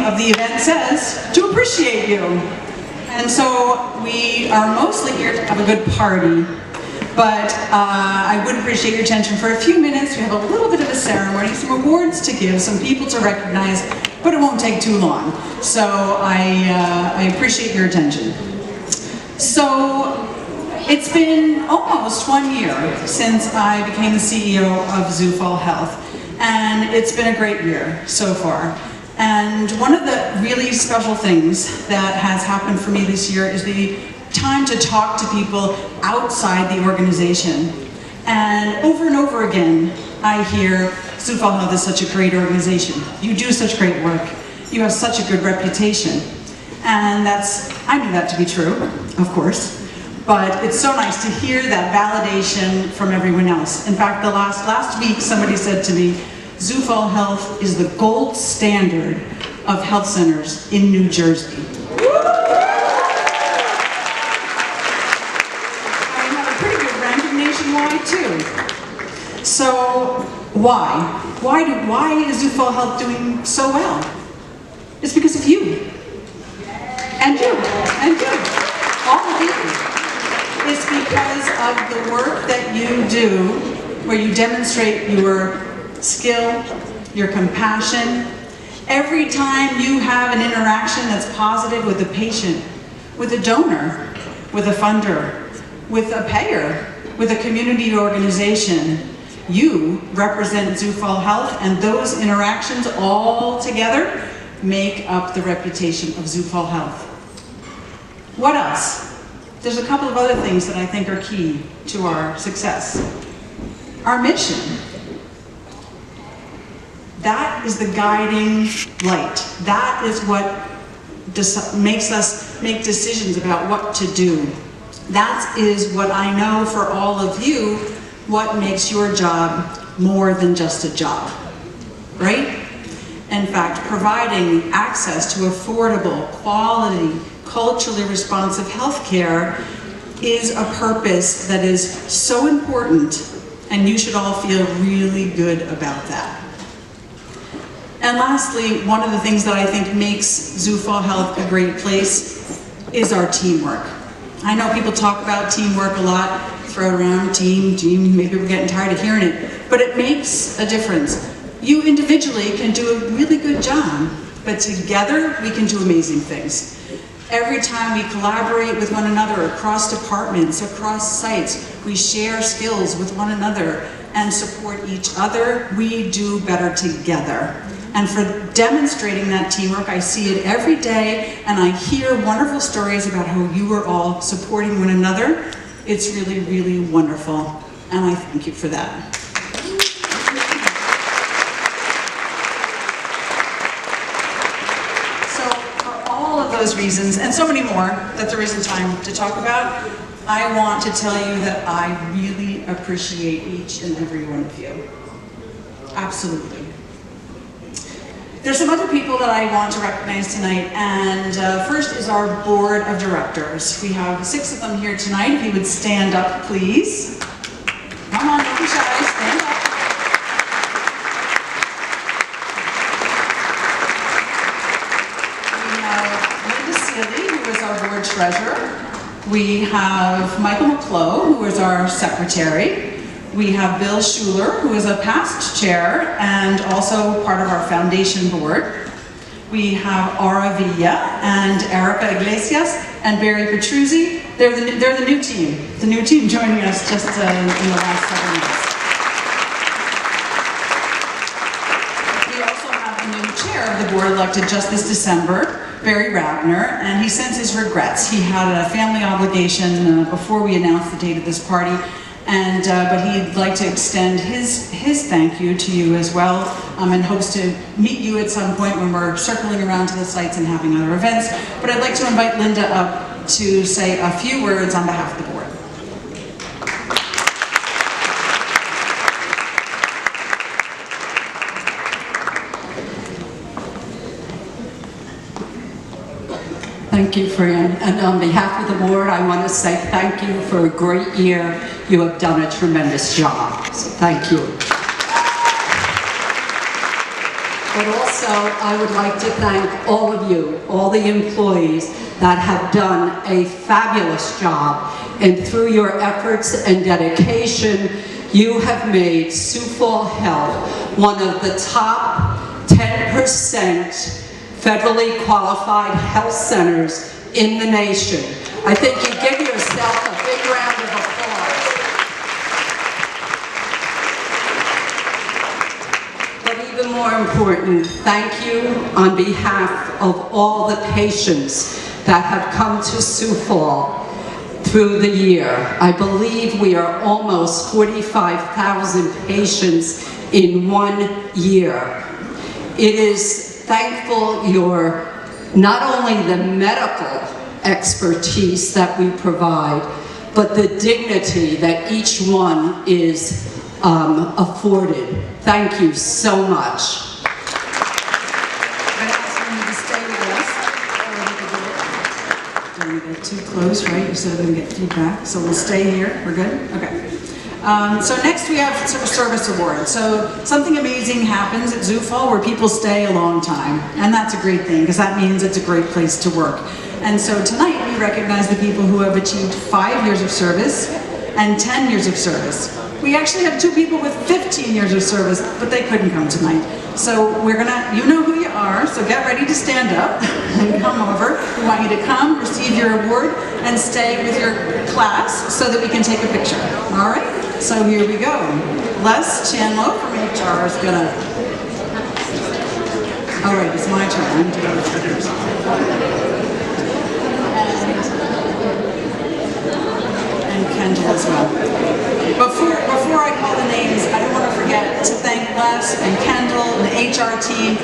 of the event says, to appreciate you. And so we are mostly here to have a good party, but I would appreciate your attention for a few minutes. We have a little bit of a ceremony, some awards to give, some people to recognize, but it won't take too long. So I appreciate your attention. So it's been almost 1 year since I became the CEO of Zufall Health, and it's been a great year so far. And one of the really special things that has happened for me this year is the time to talk to people outside the organization. And over again, I hear Zufall Health is such a great organization. You do such great work. You have such a good reputation. And I knew that to be true, of course. But it's so nice to hear that validation from everyone else. In fact, last week somebody said to me, Zufall Health is the gold standard of health centers in New Jersey. I have a pretty good ranking nationwide too. So why? Why is Zufall Health doing so well? It's because of you. And you. And you. All of you. It's because of the work that you do, where you demonstrate your skill, your compassion. Every time you have an interaction that's positive with a patient, with a donor, with a funder, with a payer, with a community organization, you represent Zufall Health, and those interactions all together make up the reputation of Zufall Health. What else? There's a couple of other things that I think are key to our success. Our mission. That is the guiding light. That is what makes us make decisions about what to do. That is what I know for all of you, what makes your job more than just a job, right? In fact, providing access to affordable, quality, culturally responsive healthcare is a purpose that is so important, and you should all feel really good about that. And lastly, one of the things that I think makes Zufall Health a great place is our teamwork. I know people talk about teamwork a lot, throw it around, team, maybe we're getting tired of hearing it, but it makes a difference. You individually can do a really good job, but together we can do amazing things. Every time we collaborate with one another across departments, across sites, we share skills with one another and support each other, we do better together. And for demonstrating that teamwork, I see it every day, and I hear wonderful stories about how you are all supporting one another. It's really, really wonderful, and I thank you for that. So for all of those reasons, and so many more that there isn't time to talk about, I want to tell you that I really appreciate each and every one of you. Absolutely. There's some other people that I want to recognize tonight, and first is our board of directors. We have 6 of them here tonight. If you would stand up, please. Come on, don't be shy, stand up. We have Linda Seeley, who is our board treasurer. We have Michael McClough, who is our secretary. We have Bill Schuler, who is a past chair and also part of our foundation board. We have Aura Villa and Erica Iglesias and Barry Petruzzi. They're the new team joining us just in the last 7 months. We also have a new chair of the board elected just this December, Barry Rabner, and he sends his regrets. He had a family obligation before we announced the date of this party, and but he'd like to extend his thank you to you as well, and hopes to meet you at some point when we're circling around to the sites and having other events. But I'd like to invite Linda up to say a few words on behalf of the board. Thank you, Fran. And on behalf of the board, I want to say thank you for a great year. You have done a tremendous job. So thank you. But also, I would like to thank all of you, all the employees that have done a fabulous job. And through your efforts and dedication, you have made Sioux Falls Health one of the top 10% federally qualified health centers in the nation. I think you give yourself a big round of applause. But even more important, thank you on behalf of all the patients that have come to Sioux Falls through the year. I believe we are almost 45,000 patients in 1 year. It is thankful your, not only the medical expertise that we provide, but the dignity that each one is afforded. Thank you so much. Don't want to get too close, right? So they can get feedback. So we'll stay here. We're good? Okay. So next we have service awards. So something amazing happens at Sioux Falls where people stay a long time. And that's a great thing because that means it's a great place to work. And so tonight we recognize the people who have achieved 5 years of service and 10 years of service. We actually have 2 people with 15 years of service, but they couldn't come tonight. So we're gonna, you know who you are, so get ready to stand up and come over. We want you to come, receive your award, and stay with your class so that we can take a picture. All right? So here we go. Les Chandlo from HR is gonna, all right, it's my turn. I'm doing the figures. And Kendall as well. Before I call the names, I don't want to forget to thank Les and Kendall and the HR team